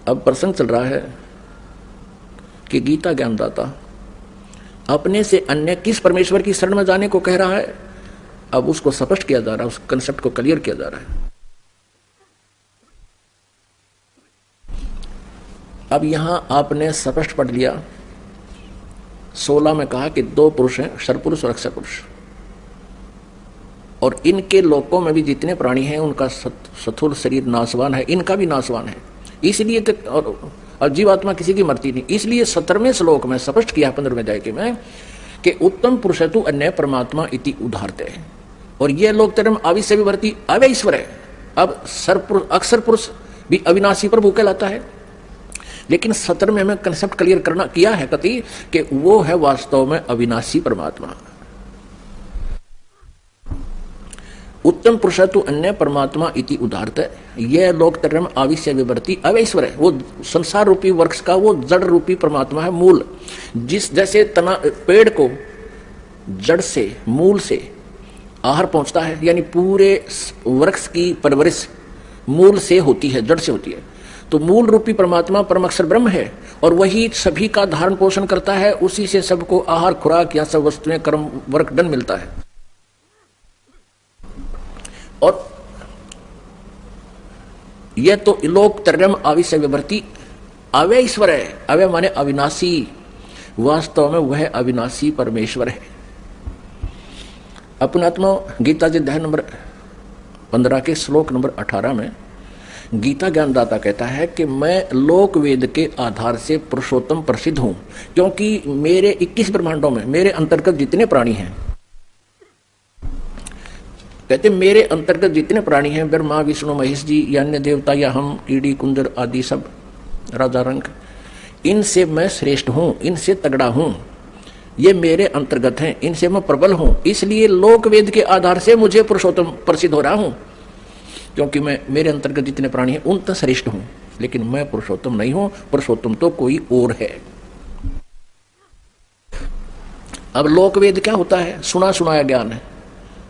अब प्रसंग चल रहा है कि गीता ज्ञानदाता अपने से अन्य किस परमेश्वर की शरण में जाने को कह रहा है। अब उसको स्पष्ट किया जा रहा है, उस कंसेप्ट को क्लियर किया जा रहा है। अब यहां आपने स्पष्ट पढ़ लिया, 16 में कहा कि दो पुरुष हैं, क्षरपुरुष और अक्षर पुरुष, और इनके लोकों में भी जितने प्राणी हैं उनका स्थूल शरीर नाशवान है, इनका भी नाशवान है। इसलिए तो और जीवात्मा किसी की मरती नहीं। इसलिए 17वें श्लोक में स्पष्ट किया 15वें अध्याय में कि उत्तम पुरुषतु अन्य परमात्मा इति उदाहरते है, और यह लोक तरम आविश्य विवर्ती अव्यय ईश्वर है। अब अक्षर पुरुष भी अविनाशी प्रभु कहलाता है, लेकिन 17वें में कंसेप्ट क्लियर करना किया है कति कि वो है वास्तव में अविनाशी परमात्मा। उत्तम पुरुषत्व अन्य परमात्मा इति उदाहरत है, यह लोक तरम आविश्य विवर्ती अवैश्वर है। वो संसार रूपी वृक्ष का वो जड़ रूपी परमात्मा है, मूल। जिस जैसे तना पेड़ को जड़ से मूल से आहार पहुंचता है, यानी पूरे वृक्ष की परवरिश मूल से होती है, जड़ से होती है। तो मूल रूपी परमात्मा परम अक्षर ब्रह्म है, और वही सभी का धारण पोषण करता है। उसी से सबको आहार खुराक या सब वस्तुएं कर्म वर्क दंड मिलता है। और यह तो लोक तरम आविश्य विवर्ती अव्यय ईश्वर है। अव्यय माने अविनाशी, वास्तव में वह अविनाशी परमेश्वर है। अपनात्मा गीता जी अध्याय नंबर 15 के श्लोक नंबर 18 में गीता ज्ञानदाता कहता है कि मैं लोक वेद के आधार से पुरुषोत्तम प्रसिद्ध हूं, क्योंकि मेरे 21 ब्रह्मांडों में मेरे अंतर्गत जितने प्राणी हैं, कहते मेरे अंतर्गत जितने प्राणी हैं, ब्रह्मा विष्णु महेश जी या अन्य देवता या हम कीड़ी कुंजर आदि सब राजा रंग, इनसे मैं श्रेष्ठ हूं, इनसे तगड़ा हूं, ये मेरे अंतर्गत हैं, इनसे मैं प्रबल हूं। इसलिए लोक वेद के आधार से मुझे पुरुषोत्तम प्रसिद्ध हो रहा हूं, क्योंकि मैं मेरे अंतर्गत जितने प्राणी हैं उन तक श्रेष्ठ हूं। लेकिन मैं पुरुषोत्तम नहीं हूं, पुरुषोत्तम तो कोई और है। अब लोक वेद क्या होता है? सुना सुनाया ज्ञान है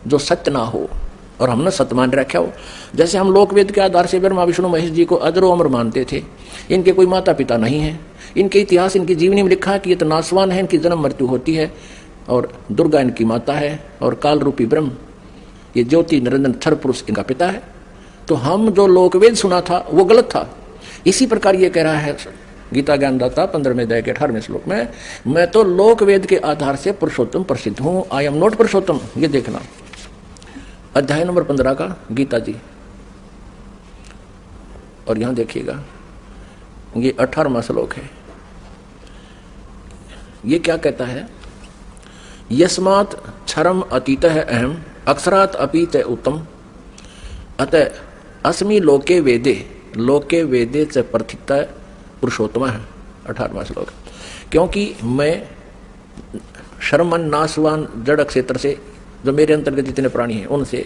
जो सत्य ना हो और हमने सत्य मान रखा हो। जैसे हम लोक वेद के आधार से ब्रह्मा विष्णु महेश जी को अजरो अमर मानते थे। इनके कोई माता पिता नहीं है, इनके इतिहास इनकी जीवनी में लिखा है कि ये तो नासवान है, इनकी जन्म मृत्यु होती है, और दुर्गा इनकी माता है, और काल रूपी ब्रह्म ये ज्योति निरंजन क्षर पुरुष इनका पिता है। तो हम जो लोक वेद सुना था वो गलत था। इसी प्रकार ये कह रहा है गीता ज्ञानदाता 15वें अध्याय के 18वें श्लोक में, मैं तो लोक वेद के आधार से पुरुषोत्तम प्रसिद्ध हूं, आई एम नॉट पुरुषोत्तम। ये देखना अध्याय नंबर 15 का गीता जी, और यहां देखिएगा ये 18वां श्लोक है। ये क्या कहता है? यस्मात् क्षरम अतीतः अहम अक्षरात् अपीत उत्तम अतः अस्मि लोके वेदे च प्रथिता पुरुषोत्तम है। 18वां श्लोक। क्योंकि मैं शर्मन नाशवान जड़ क्षेत्र से जो मेरे अंतर्गत जितने प्राणी हैं उनसे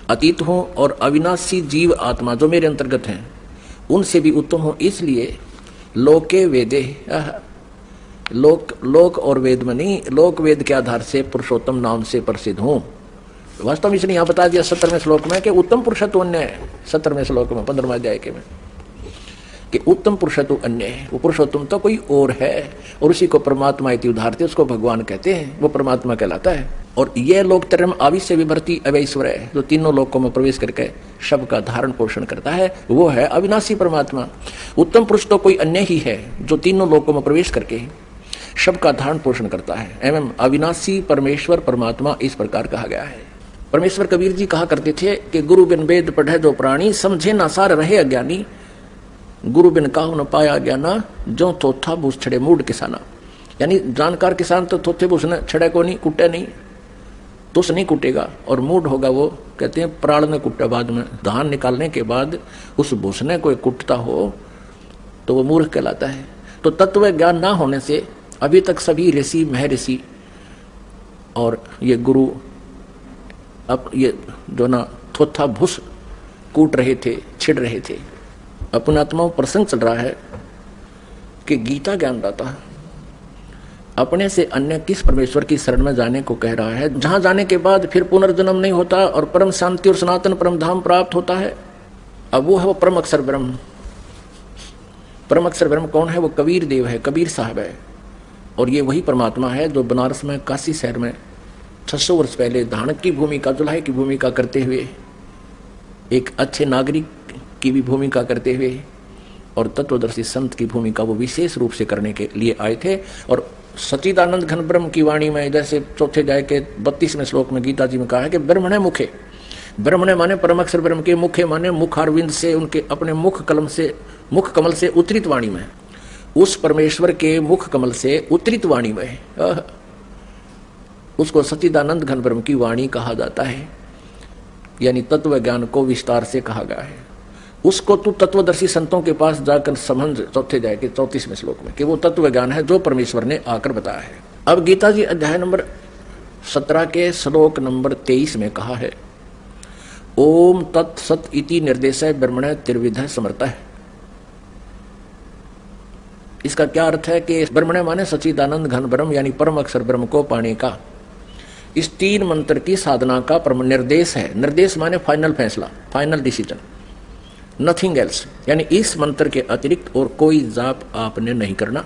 अतीत हूं, और अविनाशी जीव आत्मा जो मेरे अंतर्गत हैं उनसे भी उत्तम हूं। इसलिए लोके वेदे, लोक और वेद में नहीं, लोक वेद के आधार से पुरुषोत्तम नाम से प्रसिद्ध हूं। वास्तव में इसने यहां बता दिया 17वें श्लोक में कि उत्तम पुरुषत्व अन्य है। 17वें श्लोक में 15वें अध्याय के में कि उत्तम पुरुषत्व अन्य है, वो पुरुषोत्तम तो कोई और है, और उसी को परमात्मा इति उदाहरते, उसको भगवान कहते हैं, वो परमात्मा कहलाता है। और यह लोक तरम आविश्य विवर्ती अव्यय ईश्वर है, जो तीनों लोकों में प्रवेश करके सबका धारण पोषण करता है, वो है अविनाशी परमात्मा। उत्तम पुरुष तो कोई अन्य ही है जो तीनों लोकों में प्रवेश करके सबका धारण पोषण करता है, एवं अविनाशी परमेश्वर परमात्मा इस प्रकार कहा गया है। परमेश्वर कबीर जी कहा करते थे कि गुरु बिन वेद पढ़े जो प्राणी, समझे ना सार रहे अज्ञानी, गुरु बिन काहू न पाया ज्ञाना, जो थोथा भूस छड़े मूड किसाना। यानी जानकार किसान तो थोथे भूस न छड़े को नहीं, कुटे नहीं, तुस नहीं कुटेगा, और मूड होगा वो, कहते हैं प्राण ने कुटे बाद में, धान निकालने के बाद उस भूस ने कोई कुटता हो तो वो मूर्ख कहलाता है। तो तत्व ज्ञान ना होने से अभी तक सभी ऋषि महर्षि और ये गुरु अब ये जो ना थोथा भूस कूट रहे थे, छिड़ रहे थे। अपनात्माओं प्रसंग चल रहा है कि गीता ज्ञानदाता अपने से अन्य किस परमेश्वर की शरण में जाने को कह रहा है, जहां जाने के बाद फिर पुनर्जन्म नहीं होता और परम शांति और सनातन परम धाम प्राप्त होता है। अब वो है वो परम अक्षर ब्रह्म, परम अक्षर ब्रह्म कौन है? वो कबीर देव है, कबीर साहब है। और ये वही परमात्मा है जो बनारस में, काशी शहर में 600 वर्ष पहले धानक की भूमिका, दुल्हे की भूमिका करते हुए, एक अच्छे नागरिक की भी भूमिका करते हुए और तत्वदर्शी संत की भूमिका वो विशेष रूप से करने के लिए आए थे। और सच्चिदानंद घन ब्रह्म की वाणी में जैसे चौथे अध्याय के 32वें श्लोक में गीता जी में कहा है कि ब्रह्मणे मुखे, ब्रह्मणे माने परम अक्षर ब्रह्म के, मुखे माने मुखारविंद से, उनके अपने मुख कमल से उतरित वाणी में, उस परमेश्वर के मुख कमल से उतरित वाणी में, उसको सच्चिदानंद घन ब्रह्म की वाणी कहा जाता है। यानी तत्व ज्ञान को विस्तार से कहा गया है। उसको तू तत्वदर्शी संतों के पास जाकर समझ, चौथे जाए के 34वें श्लोक में, कि वो तत्व ज्ञान है जो परमेश्वर ने आकर बताया है। अब गीता जी अध्याय नंबर 17 के श्लोक नंबर 23 में कहा है, ओम तत्सत इति निर्देशः ब्रह्मणे त्रिविधः समर्थः। इसका क्या अर्थ है कि ब्रह्मणे माने सच्चिदानंद घन ब्रह्म यानी परम अक्षर ब्रह्म को पाने का इस 3 मंत्र की साधना का निर्देश है। निर्देश माने फाइनल फैसला, फाइनल डिसीजन, नथिंग एल्स। यानी इस मंत्र के अतिरिक्त और कोई जाप आपने नहीं करना,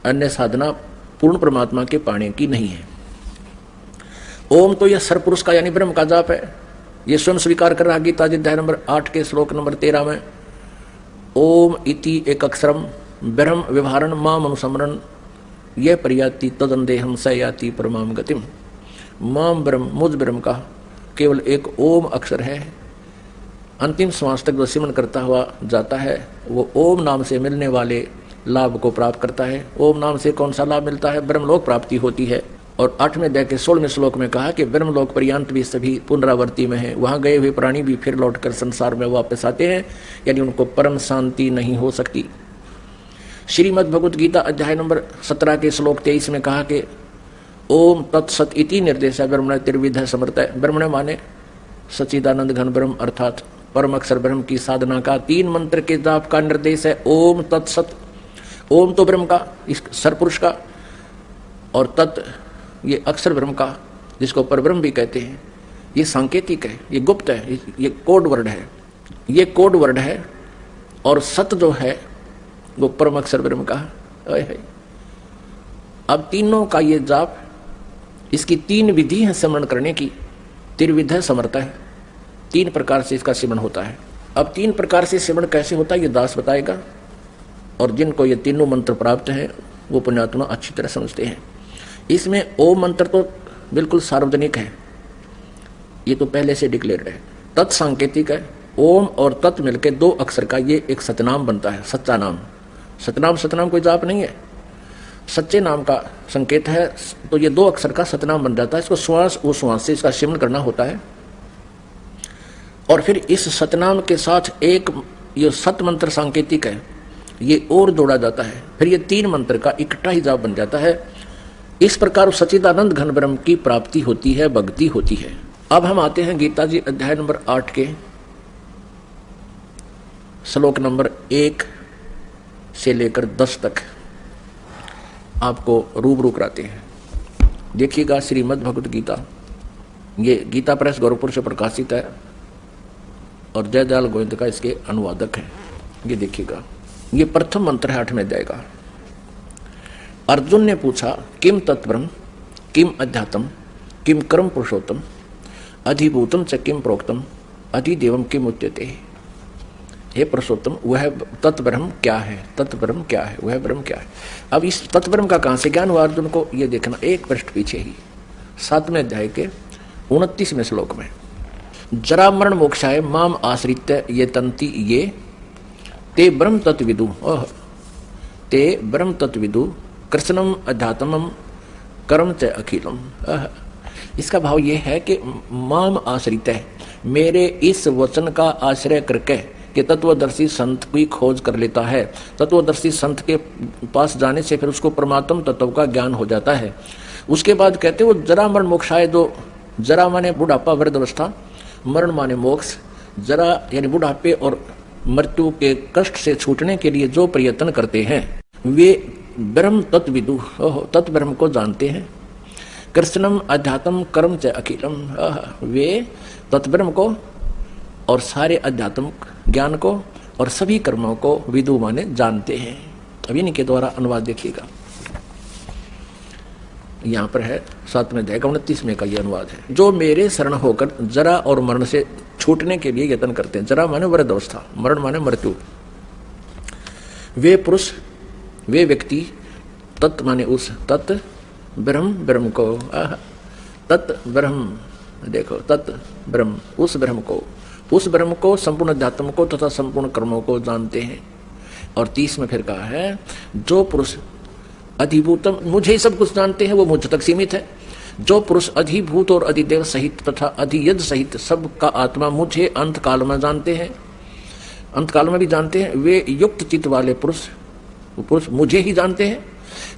अन्य साधना पूर्ण परमात्मा के पाने की नहीं है। ओम तो यह सरपुरुष का यानी ब्रह्म का जाप है। यह स्वयं स्वीकार कर रहा गीता जी अध्याय नंबर 8 के श्लोक नंबर 13 में, ओम इति एक अक्षरम ब्रह्म व्यवहारण माम अनुसमरण यह परियाति तदंदेहम स याति परमाम गतिम। माम ब्रह्म, मुझ ब्रह्म का केवल एक ओम अक्षर है। अंतिम श्वास तक जो सिमरन करता हुआ जाता है वो ओम नाम से मिलने वाले लाभ को प्राप्त करता है। ओम नाम से कौन सा लाभ मिलता है? ब्रह्मलोक प्राप्ति होती है। और 8वें अध्याय के 16वें श्लोक में कहा कि ब्रह्मलोक पर्यंत भी सभी पुनरावर्ती में है, वहां गए हुए प्राणी भी फिर लौटकर संसार में वापस आते हैं, यानी उनको परम शांति नहीं हो सकती। श्रीमद् भगवत गीता अध्याय नंबर 17 के श्लोक 23 में कहा कि ओम तत्सत इति निर्देशः ब्रह्मणे त्रिविधः समर्थः। ब्रह्मणे माने सच्चिदानंद घन ब्रह्म अर्थात परम अक्षर ब्रह्म की साधना का 3 मंत्र के जाप का निर्देश है। ओम तत्सत, ओम तो ब्रह्म का, इस सरपुरुष का, और तत् ये अक्षर ब्रह्म का जिसको परब्रह्म भी कहते हैं। ये सांकेतिक है, ये गुप्त है, ये कोड वर्ड है, ये कोड वर्ड है। और सत जो है वो परम अक्षर ब्रह्म का है। अब तीनों का ये जाप, इसकी 3 विधि है सिमरन करने की। त्रिविध समर्थ है, 3 प्रकार से इसका सिमरन होता है। अब 3 प्रकार से सिमरन कैसे होता है ये दास बताएगा, और जिनको ये तीनों मंत्र प्राप्त है वो पुण्यात्मा अच्छी तरह समझते हैं। इसमें ओम मंत्र तो बिल्कुल सार्वजनिक है, ये तो पहले से डिक्लेयर्ड है। तत् सांकेतिक है, ओम और तत् मिलकर 2 अक्षर का ये एक सतनाम बनता है, सच्चा नाम। सतनाम कोई जाप नहीं है, सच्चे नाम का संकेत है। तो ये 2 अक्षर का सतनाम बन जाता है। इसको श्वास वो श्वास से इसका सिमरन करना होता है। और फिर इस सतनाम के साथ एक ये सत मंत्र सांकेतिक है, ये और जोड़ा जाता है। फिर ये 3 मंत्र का इकट्ठा ही जाप बन जाता है। इस प्रकार सच्चिदानंद घन ब्रह्म की प्राप्ति होती है, भक्ति होती है। अब हम आते हैं गीता जी अध्याय नंबर 8 के श्लोक नंबर 1 से लेकर 10 तक आपको रूबरू कराते हैं। देखिएगा, श्रीमद् भगवत गीता, ये गीता प्रेस गोरखपुर से प्रकाशित है और जयदयाल गोविंद का इसके अनुवादक है। ये देखिएगा, ये प्रथम मंत्र है 8वें अध्याय का। अर्जुन ने पूछा, किम तत्ब्रह्म, किम अध्यात्म, किम कर्म पुरुषोत्तम, अधिभूतम च किम प्रोक्तम, अधिदेवम किम उच्यते। हे पुरुषोत्तम, वह तत्ब्रह्म क्या है? तत्ब्रह्म क्या है? वह ब्रह्म क्या है? अब इस तत्ब्रह्म का कहां से ज्ञान हुआ अर्जुन को, यह देखना एक पृष्ठ पीछे ही 7वें अध्याय के 29वें श्लोक में, जरा मरण मोक्षाय माम आश्रित्य ये तंति ये ते ब्रह्म तत्विदु, ते ब्रह्म तत्विदु कृष्णम अध्यात्मम कर्म च अखिलम। इसका भाव यह है कि माम आश्रित है, मेरे इस वचन का आश्रय करके कि तत्वदर्शी संत की खोज कर लेता है। तत्वदर्शी संत के पास जाने से फिर उसको परमात्म तत्व का ज्ञान हो जाता है। उसके बाद कहते वो जरा मरण मोक्षाय, जो जरा माने बुढ़ापा वृद्ध अवस्था, मरण माने मोक्ष। जरा यानी बुढ़ापे और मृत्यु के कष्ट से छूटने के लिए जो प्रयत्न करते हैं वे ब्रह्म तत्विदु, तत्ब्रह्म को जानते हैं। कृष्णम अध्यात्म कर्म च अखिलम, वे तत्ब्रह्म को और सारे अध्यात्म ज्ञान को और सभी कर्मों को विदु माने जानते हैं। अब इन्हीं के द्वारा अनुवाद देखिएगा, यहाँ पर है 7वें अध्याय का 29वें का ये अनुवाद है। जो मेरे शरण होकर जरा और मरण से छूटने के लिए यत्न करते हैं। जरा माने वृद्ध अवस्था, मरण माने मृत्यु। वे पुरुष, वे व्यक्ति, तत् माने उस, तत् ब्रह्म, ब्रह्म को, तत् ब्रह्म, देखो तत् ब्रह्म, उस ब्रह्म को, उस ब्रह्म को, संपूर्ण अध्यात्म को तथा संपूर्ण कर्मों को जानते हैं। और 30 में फिर कहा है, जो पुरुष अधिभूतम, मुझे सब कुछ जानते हैं, वो मुझ तक सीमित है। जो पुरुष अधिभूत और अधिदेव सहित तथा अधियज सहित सब का आत्मा मुझे अंत काल में जानते हैं, अंत काल में भी जानते हैं, वे युक्त चित्त वाले पुरुष, पुरुष मुझे ही जानते हैं।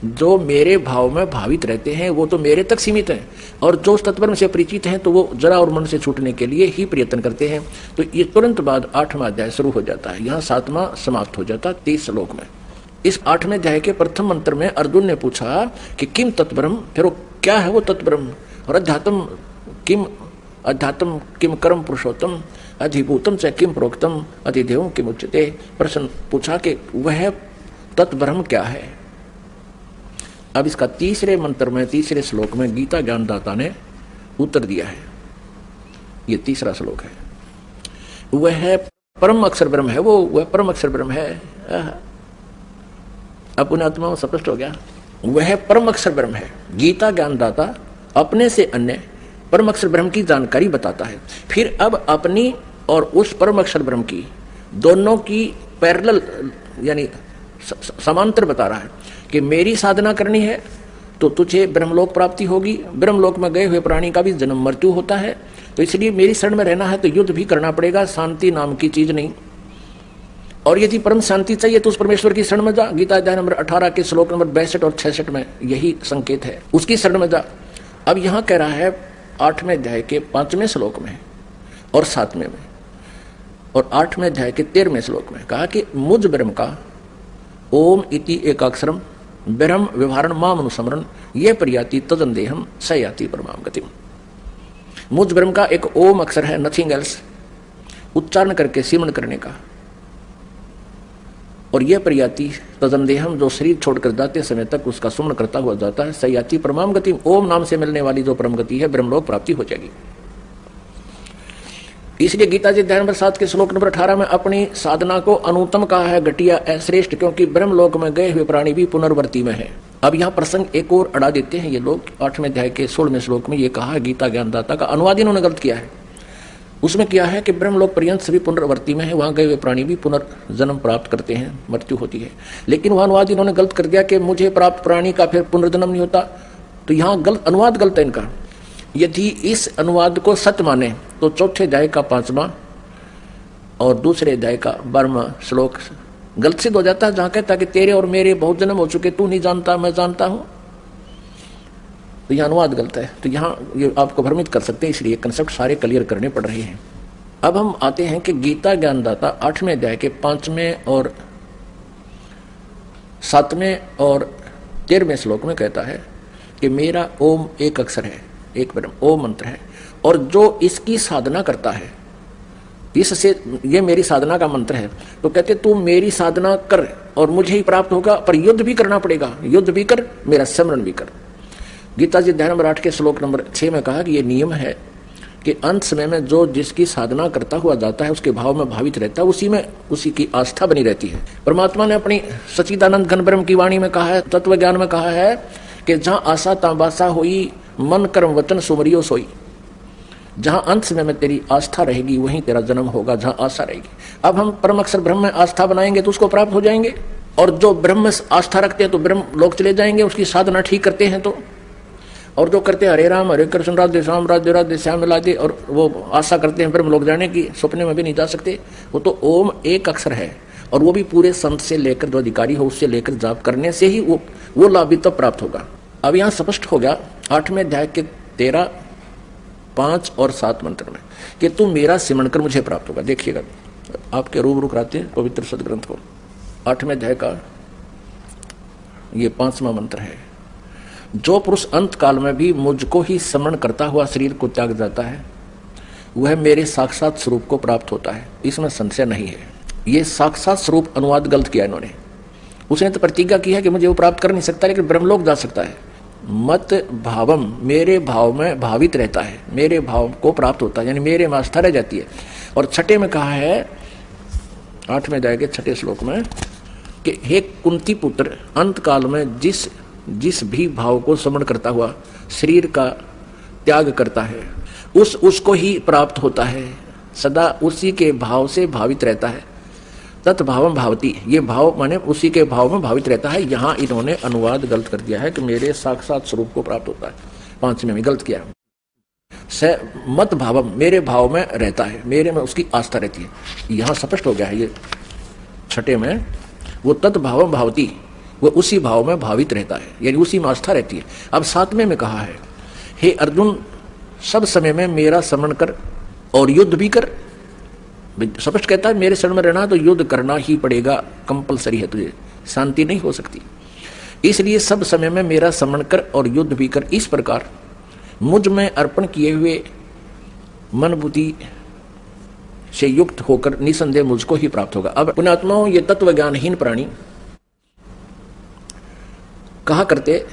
जो मेरे भाव में भावित रहते हैं वो तो मेरे तक सीमित हैं, और जो उस तत्व से परिचित हैं तो वो जरा और मन से छूटने के लिए ही प्रयत्न करते हैं। तो ये तुरंत बाद 8वां अध्याय शुरू हो जाता है। यहाँ 7वां समाप्त हो जाता 30 श्लोक में। इस 8वें अध्याय के प्रथम मंत्र में अर्जुन ने पूछा कि किम तत्ब्रह्म, फिर वो क्या है वो तत्ब्रह्म, और अध्यात्म किम कर्म पुरुषोत्तम, अधिभूतम से किम प्रोक्तम, अधिदेवम किम उच्यते। प्रश्न पूछा कि वह तत्ब्रह्म क्या है। अब इसका तीसरे मंत्र में, तीसरे श्लोक में गीता ज्ञानदाता ने उत्तर दिया है। ये तीसरा श्लोक है। वह परम अक्षर ब्रह्म है, वह परम अक्षर ब्रह्म है। अब उन्हें आत्मा स्पष्ट हो गया, वह परम अक्षर ब्रह्म है। गीता ज्ञानदाता अपने से अन्य परम अक्षर ब्रह्म की जानकारी बताता है। फिर अब अपनी और उस परम अक्षर ब्रह्म की दोनों की पैरेलल यानी समांतर बता रहा है कि मेरी साधना करनी है तो तुझे ब्रह्मलोक प्राप्ति होगी। ब्रह्मलोक में गए हुए प्राणी का भी जन्म मृत्यु होता है, तो इसलिए मेरी शरण में रहना है तो युद्ध भी करना पड़ेगा, शांति नाम की चीज नहीं। और यदि परम शांति चाहिए तो उस परमेश्वर की शरण में जा। गीता अध्याय नंबर 18 के श्लोक नंबर 62 और 66 में यही संकेत है, उसकी शरण में जा। अब यहाँ कह रहा है 8वें अध्याय के 5वें श्लोक में और 7वें में, और 8वें अध्याय के 13वें श्लोक में कहा कि मुझ ब्रह्म का ओम इति एकाक्षरम ब्रह्म व्यवहारण माम अनुसमरण ये प्रयाति तदंदेहम सयाति परमाम गतिम। मुझ ब्रह्म का एक ओम अक्षर है, नथिंग एल्स, उच्चारण करके सिमरण करने का। और यह प्रयाति तदंदेहम, जो शरीर छोड़कर जाते समय तक उसका सुमरण करता हुआ जाता है, सयाति परमाम गतिम, ओम नाम से मिलने वाली जो परम गति है ब्रह्मलोक प्राप्ति हो जाएगी। इसलिए गीता जी अध्याय नंबर 7 के श्लोक नंबर 18 में अपनी साधना को अनुत्तम कहा है, घटिया श्रेष्ठ, क्योंकि ब्रह्मलोक में गए हुए प्राणी भी पुनर्वर्ती में है। अब यहाँ प्रसंग एक और अड़ा देते हैं ये लोग। 8वें अध्याय के 16वें श्लोक में ये कहा है, गीता ज्ञानदाता का अनुवाद इन्होंने गलत किया है। उसमें क्या है कि ब्रह्मलोक पर्यंत सभी पुनर्वर्ती में है, वहां गए हुए प्राणी भी पुनर्जन्म प्राप्त करते हैं, मृत्यु होती है। लेकिन वह अनुवाद इन्होंने गलत कर दिया कि मुझे प्राप्त प्राणी का फिर पुनर्जन्म नहीं होता। तो यहाँ गलत अनुवाद गलत है इनका। यदि इस अनुवाद को सत्य माने तो चौथे अध्याय का 5वां और दूसरे अध्याय का 12वां श्लोक गलत सिद्ध हो जाता है, जहां कहता है कि तेरे और मेरे बहुत जन्म हो चुके, तू नहीं जानता मैं जानता हूं। तो यह अनुवाद गलत है। तो यहाँ ये आपको भ्रमित कर सकते हैं, इसलिए कंसेप्ट सारे क्लियर करने पड़ रहे हैं। अब हम आते हैं कि गीता ज्ञानदाता 8वें अध्याय के 5वें और 7वें और 13वें श्लोक में कहता है कि मेरा ओम एक अक्षर है, एक ब्रह्म ओम मंत्र है, और जो इसकी साधना करता है, इससे ये मेरी साधना का मंत्र है। तो कहते तू मेरी साधना कर और मुझे ही प्राप्त होगा, पर युद्ध भी करना पड़ेगा, युद्ध भी कर, मेरा स्मरण भी कर। गीता जी अध्याय नंबर 8 के श्लोक नंबर 6 में कहा कि ये नियम है कि अंत समय में जो जिसकी साधना करता हुआ जाता है उसके भाव में भावित रहता है, उसी में उसी की आस्था बनी रहती है। परमात्मा ने अपनी सच्चिदानंद घन ब्रह्म की वाणी में कहा है, तत्व ज्ञान में कहा है कि जहां आशा ताबासा हुई, मन कर्म वचन सुमरियो सोई। जहां अंत समय में तेरी आस्था रहेगी वहीं तेरा जन्म होगा, जहां आशा रहेगी। अब हम परम अक्षर ब्रह्म में आस्था बनाएंगे तो उसको प्राप्त हो जाएंगे, और जो ब्रह्म में आस्था रखते हैं तो ब्रह्म लोक चले जाएंगे, उसकी साधना ठीक करते हैं तो। और जो करते हैं हरे राम हरे कृष्ण राधे श्याम राधे राधे श्याम राधे, और वो आशा करते हैं ब्रह्म लोक जाने की, सपने में भी नहीं जा सकते। वो तो ओम एक अक्षर है, और वो भी पूरे संत से लेकर जो अधिकारी हो उससे लेकर जाप करने से ही वो लाभ भी तब प्राप्त होगा। अब यहाँ स्पष्ट हो गया 8वें अध्याय के 13, 5 और 7 मंत्र में कि तू मेरा सिमरण कर मुझे प्राप्त होगा। देखिएगा आपके रूबरू कराते हैं पवित्र सदग्रंथ को। 8वें अध्याय का ये 5वां मंत्र है, जो पुरुष अंत काल में भी मुझको ही स्मरण करता हुआ शरीर को त्याग जाता है वह मेरे साक्षात स्वरूप को प्राप्त होता है, इसमें संशय नहीं है। ये साक्षात स्वरूप अनुवाद गलत किया इन्होंने। उसने तो प्रतिज्ञा की है कि मुझे वो प्राप्त कर नहीं सकता, लेकिन ब्रह्मलोक जा सकता है। मत भावम, मेरे भाव में भावित रहता है, मेरे भाव को प्राप्त होता है, यानी मेरे में आस्था रह जाती है। और छठे में कहा है, 8वें अध्याय के 6ठे श्लोक में कि हे कुंती पुत्र, अंत काल में जिस भी भाव को समरण करता हुआ शरीर का त्याग करता है, उसको ही प्राप्त होता है, सदा उसी के भाव से भावित रहता है। तत्भावम भावती, ये भाव माने उसी के भाव में भावित रहता है। यहाँ इन्होंने अनुवाद गलत कर दिया है कि मेरे साक्षात स्वरूप को प्राप्त होता है, 5वें में गलत किया है। स मत भावम, मेरे भाव में रहता है, मेरे में उसकी आस्था रहती है। यहाँ स्पष्ट हो गया है ये 6ठे में, वो तत्भावम भावती, वो उसी भाव में भावित रहता है, यानी उसी में आस्था रहती है। अब 7वें में कहा है, हे अर्जुन, सब समय में मेरा स्मरण कर और युद्ध भी कर। स्पष्ट कहता है मेरे शरण में रहना तो युद्ध करना ही पड़ेगा, कंपलसरी है, तुझे शांति नहीं हो सकती। इसलिए सब समय में मेरा स्मरण कर और युद्ध भी कर। इस प्रकार मुझ में अर्पण किए हुए मन बुद्धि से युक्त होकर निसंदेह मुझको ही प्राप्त होगा। अब पुण्यात्माओं, ये तत्व ज्ञानहीन प्राणी कहा करते,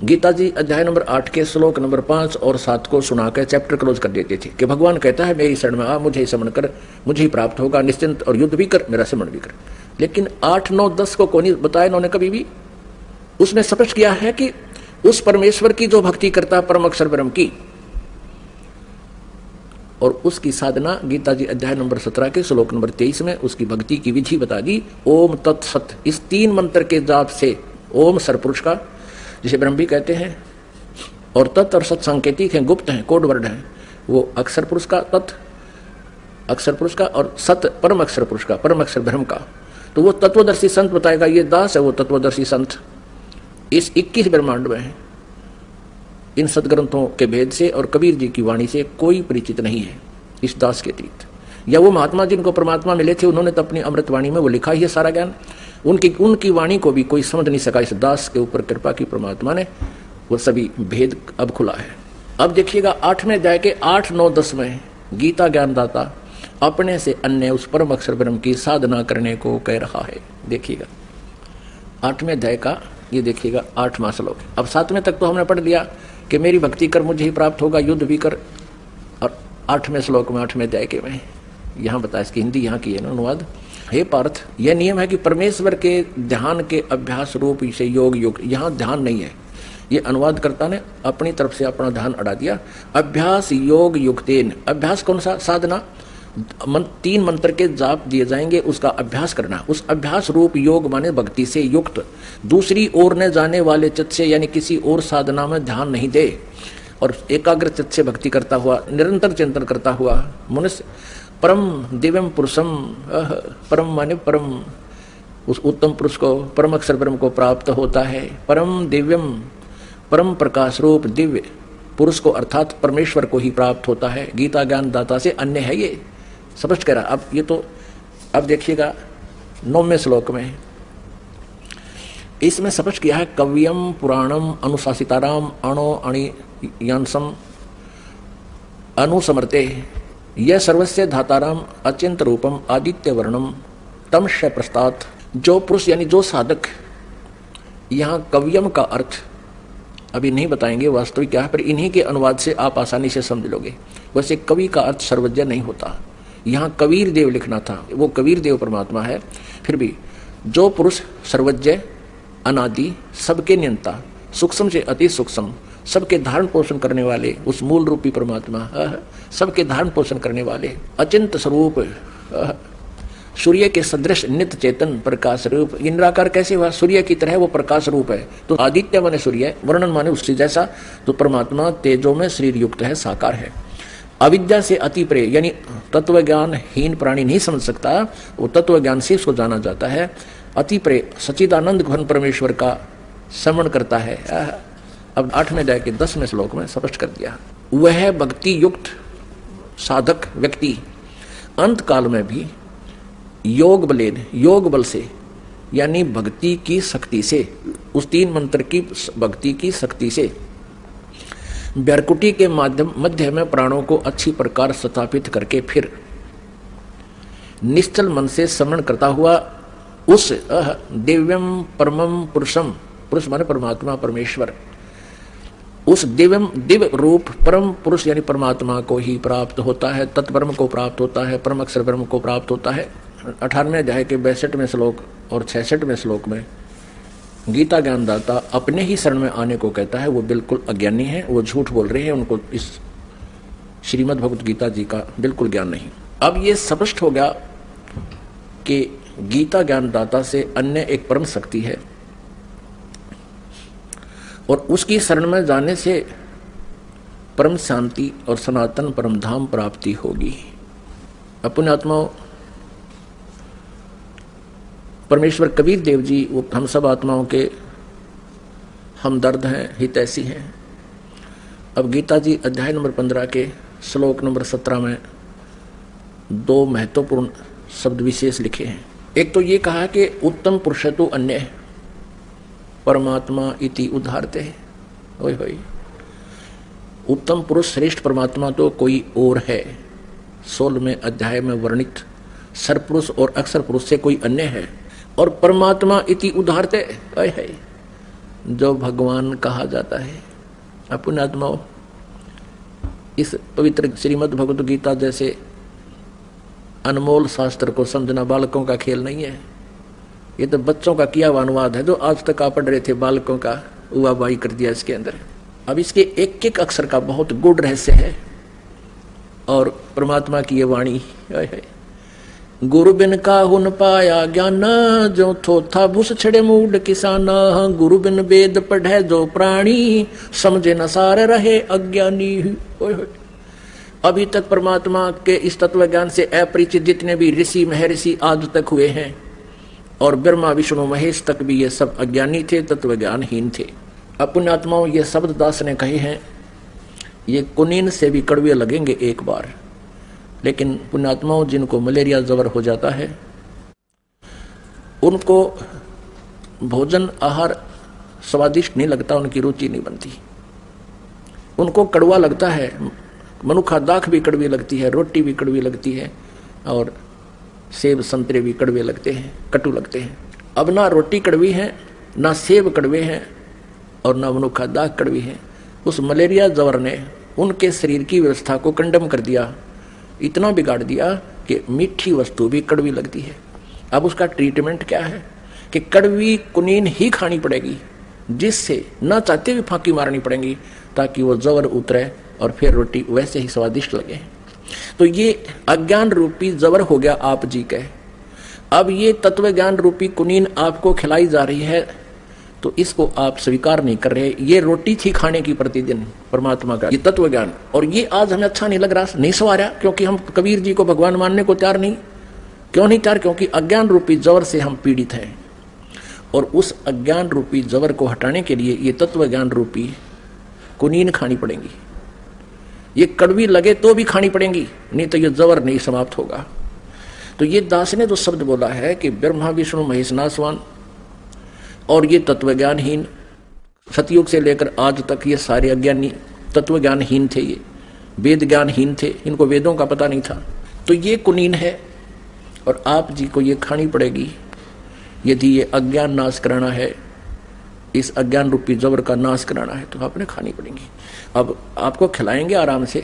गीता जी अध्याय नंबर 8 के श्लोक नंबर 5 और 7 को सुनाकर चैप्टर क्लोज कर देते थे कि भगवान कहता है मेरी शरण में आ, मुझे स्मरण कर, मुझे ही प्राप्त होगा, निश्चिंत और युद्ध भी कर, मेरा स्मरण भी कर। लेकिन 8, 9, 10 को कौन बताया इन्होंने कभी भी? उसने स्पष्ट किया है कि उस परमेश्वर की जो भक्ति करता है, परम अक्षर ब्रह्म की, और उसकी साधना गीता जी अध्याय नंबर 17 के श्लोक नंबर 23 में उसकी भक्ति की विधि बता दी। ओम तत्सत, इस 3 मंत्र के जाप से ओम सरपुरुष का, जिसे ब्रह्म भी कहते हैं, और तत् और सत सांकेतिक हैं, गुप्त हैं, कोड वर्ड हैं, वो अक्षर पुरुष का, तत् अक्षर पुरुष का, और सत परम अक्षर पुरुष का, परम अक्षर ब्रह्म का। तो वो तत्वदर्शी संत बताएगा, ये दास है वो तत्वदर्शी संत, इस 21 ब्रह्मांड में है। इन सदग्रंथों के भेद से और कबीर जी की वाणी से कोई परिचित नहीं है इस दास के अतिरिक्त। या वो महात्मा जिनको परमात्मा मिले थे, उन्होंने तो अपनी अमृतवाणी में वो लिखा ही है सारा ज्ञान, उनकी वाणी को भी कोई समझ नहीं सका। इस दास के ऊपर कृपा की परमात्मा ने, वो सभी भेद अब खुला है। अब देखिएगा 8वें अध्याय के 8, 9, 10 में गीता ज्ञानदाता अपने से अन्य उस परम अक्षर ब्रह्म की साधना करने को कह रहा है। देखिएगा 8वें अध्याय का ये देखिएगा 8वां श्लोक। अब 7वें तक तो हमने पढ़ लिया कि मेरी भक्ति कर, मुझे ही प्राप्त होगा, युद्ध भी कर। और 8वें श्लोक में 8वें अध्याय के में यहाँ बताया, इसकी हिंदी यहाँ की है ना अनुवाद। हे पार्थ, यह नियम है कि परमेश्वर के ध्यान के अभ्यास रूप से योग युक्त, यहाँ ध्यान नहीं है, ये अनुवादकर्ता ने अपनी तरफ से अपना ध्यान अड़ा दिया। अभ्यास योग युक्तेन, अभ्यास कौन सा? साधना। 3 मंत्र के जाप दिए जाएंगे, उसका अभ्यास करना। उस अभ्यास रूप योग माने भक्ति से युक्त, दूसरी ओर न जाने वाले चित्त से, यानी किसी और साधना में ध्यान नहीं दे, और एकाग्र चित्त से भक्ति करता हुआ, निरंतर चिंतन करता हुआ मनुष्य परम दिव्यम पुरुषम, परम माने परम, उस उत्तम पुरुष को, परम अक्षर ब्रह्म को प्राप्त होता है। परम दिव्यम, परम प्रकाश रूप दिव्य पुरुष को अर्थात परमेश्वर को ही प्राप्त होता है। गीता ज्ञान दाता से अन्य है, ये स्पष्ट कह रहा। अब ये तो अब देखिएगा 9वें श्लोक में इसमें स्पष्ट किया है, कव्यम पुराणम अनुशासिताराम अणो अणियांसम अनुसमर्ते यह सर्वस्य धाताराम अचिंत रूपम आदित्य वर्णम तमश्य प्रस्तात्। जो पुरुष यानी जो साधक, यहाँ कव्यम का अर्थ अभी नहीं बताएंगे वास्तविक क्या है, पर इन्हीं के अनुवाद से आप आसानी से समझ लोगे। वैसे कवि का अर्थ सर्वज्ञ नहीं होता, यहाँ कबीर देव लिखना था, वो कबीर देव परमात्मा है। फिर भी जो पुरुष सर्वज्ञ, अनादि, सबके नियंता, सूक्ष्म से अति सूक्ष्म, सबके धारण पोषण करने वाले, उस मूल रूपी परमात्मा, सबके धारण पोषण करने वाले, अचिंत स्वरूप, सूर्य के सदृश नित्य चेतन प्रकाश रूप। इंद्राकार कैसे हुआ? सूर्य की तरह वो प्रकाश रूप है। तो आदित्य माने सूर्य, वर्णन माने उससे जैसा, तो परमात्मा तेजो में शरीर युक्त है, साकार है। अविद्या से अति प्रे, यानी तत्व ज्ञान हीन प्राणी नहीं समझ सकता, वो तत्व ज्ञान से उसको जाना जाता है। अति प्रे सच्चिदानंद घन परमेश्वर का स्मरण करता है। अब 8वें अध्याय के 10वें श्लोक में स्पष्ट कर दिया, वह भक्ति युक्त साधक व्यक्ति अंत काल में भी योग बलेन, योग बल से, यानी भक्ति की शक्ति से, उस 3 मंत्र की भक्ति की शक्ति से व्याकुटी के माध्यम मध्य में प्राणों को अच्छी प्रकार स्थापित करके फिर निश्चल मन से स्मरण करता हुआ उस दिव्यम परमम पुरुषम, पुरुष माने परमात्मा परमेश्वर, उस दिव्य रूप परम पुरुष यानी परमात्मा को ही प्राप्त होता है, तत्परम को प्राप्त होता है, परम अक्षर ब्रह्म को प्राप्त होता है। 18वें अध्याय के 62वें श्लोक और 66वें श्लोक में गीता ज्ञानदाता अपने ही शरण में आने को कहता है। वो बिल्कुल अज्ञानी है, वो झूठ बोल रहे हैं, उनको इस श्रीमद् भगवत गीता जी का बिल्कुल ज्ञान नहीं। अब ये स्पष्ट हो गया कि गीता ज्ञानदाता से अन्य एक परम शक्ति है और उसकी शरण में जाने से परम शांति और सनातन परम धाम प्राप्ति होगी। अपने आत्माओं, परमेश्वर कबीर देव जी वो हम सब आत्माओं के हमदर्द हैं, हितैषी हैं। अब गीता जी अध्याय नंबर 15 के श्लोक नंबर 17 में 2 महत्वपूर्ण शब्द विशेष लिखे हैं। एक तो ये कहा कि उत्तम पुरुषतो अन्य परमात्मा इति उद्धारते। ओए होए, उत्तम पुरुष श्रेष्ठ परमात्मा तो कोई और है। 16वें अध्याय में वर्णित सरपुरुष और अक्षर पुरुष से कोई अन्य है। और परमात्मा इति उद्धारते है जो भगवान कहा जाता है। अपने आत्माओं, इस पवित्र श्रीमद् भगवत गीता जैसे अनमोल शास्त्र को समझना बालकों का खेल नहीं है। ये तो बच्चों का किया हुआ अनुवाद है जो आज तक आप पढ़ रहे थे, बालकों का उवा बाई कर दिया इसके अंदर। अब इसके एक एक अक्षर का बहुत गूढ़ रहस्य है। और परमात्मा की ये वाणी है, गुरु बिन काहू न पाया ज्ञान, जो थोथा भूस छड़े मूड किसाना। गुरु बिन वेद पढ़े जो प्राणी, समझे न सार रहे अज्ञानी। अभी तक परमात्मा के इस तत्व ज्ञान से अपरिचित जितने भी ऋषि महर्षि आज तक हुए हैं, और ब्रह्मा विष्णु महेश तक भी ये सब अज्ञानी थे, तत्व ज्ञानहीन थे। अपने आत्माओं, ये शब्द दास ने कहे हैं, ये कुनीन से भी कड़वे लगेंगे एक बार। लेकिन पुण्यात्माओं, जिनको मलेरिया जबर हो जाता है, उनको भोजन आहार स्वादिष्ट नहीं लगता, उनकी रुचि नहीं बनती, उनको कड़वा लगता है। मनुखा दाख भी कड़वी लगती है, रोटी भी कड़वी लगती है, और सेब संतरे भी कड़वे लगते हैं, कटु लगते हैं। अब ना रोटी कड़वी है, ना सेब कड़वे हैं, और ना मनुखा दाख कड़वी है। उस मलेरिया जबर ने उनके शरीर की व्यवस्था को कंडम कर दिया, इतना बिगाड़ दिया कि मीठी वस्तु भी कड़वी लगती है। अब उसका ट्रीटमेंट क्या है कि कड़वी कुनीन ही खानी पड़ेगी, जिससे न चाहते भी फांकी मारनी पड़ेगी, ताकि वो जबर उतरे और फिर रोटी वैसे ही स्वादिष्ट लगे। तो ये अज्ञान रूपी जबर हो गया आप जी के। अब ये तत्व ज्ञान रूपी कुनीन आपको खिलाई जा रही है, तो इसको आप स्वीकार नहीं कर रहे। ये रोटी थी खाने की प्रतिदिन परमात्मा का ये तत्व ज्ञान, और ये आज हमें अच्छा नहीं लग रहा, नहीं सवारा, क्योंकि हम कबीर जी को भगवान मानने को तैयार नहीं। क्यों नहीं तैयार? क्योंकि अज्ञान रूपी जबर से हम पीड़ित हैं, और उस अज्ञान रूपी जबर को हटाने के लिए ये तत्व ज्ञान रूपी कुनीन खानी पड़ेगी। ये कड़वी लगे तो भी खानी पड़ेंगी, नहीं तो ये जबर नहीं समाप्त होगा। तो ये दास ने जो शब्द बोला है कि ब्रह्मा विष्णु महेश नासवान और ये तत्वज्ञानहीन, सतयुग से लेकर आज तक ये सारे अज्ञानी तत्वज्ञानहीन थे, ये वेद ज्ञानहीन थे, इनको वेदों का पता नहीं था। तो ये कुनीन है और आप जी को ये खानी पड़ेगी यदि ये अज्ञान नाश कराना है, इस अज्ञान रूपी जबर का नाश कराना है, तो आपने खानी पड़ेगी। अब आपको खिलाएंगे आराम से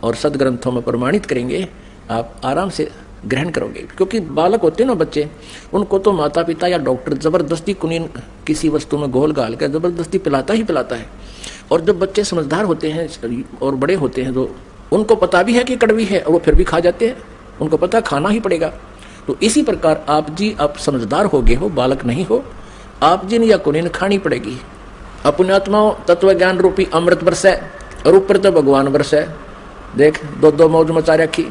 और सदग्रंथों में प्रमाणित करेंगे, आप आराम से ग्रहण करोगे। क्योंकि बालक होते हैं ना बच्चे, उनको तो माता पिता या डॉक्टर जबरदस्ती कुनीन किसी वस्तु में घोल घाल कर जबरदस्ती पिलाता ही पिलाता है। और जब बच्चे समझदार होते हैं और बड़े होते हैं, तो उनको पता भी है कि कड़वी है, और वो फिर भी खा जाते हैं, उनको पता खाना ही पड़ेगा। तो इसी प्रकार आप जी अब समझदार हो गए हो, बालक नहीं हो, आप जी ने या कुनीन खानी पड़ेगी। अपने आत्माओं, तत्व ज्ञान रूपी अमृत बरसे और ऊपर तो भगवान बरसे। देख दो मौज मचा रखी।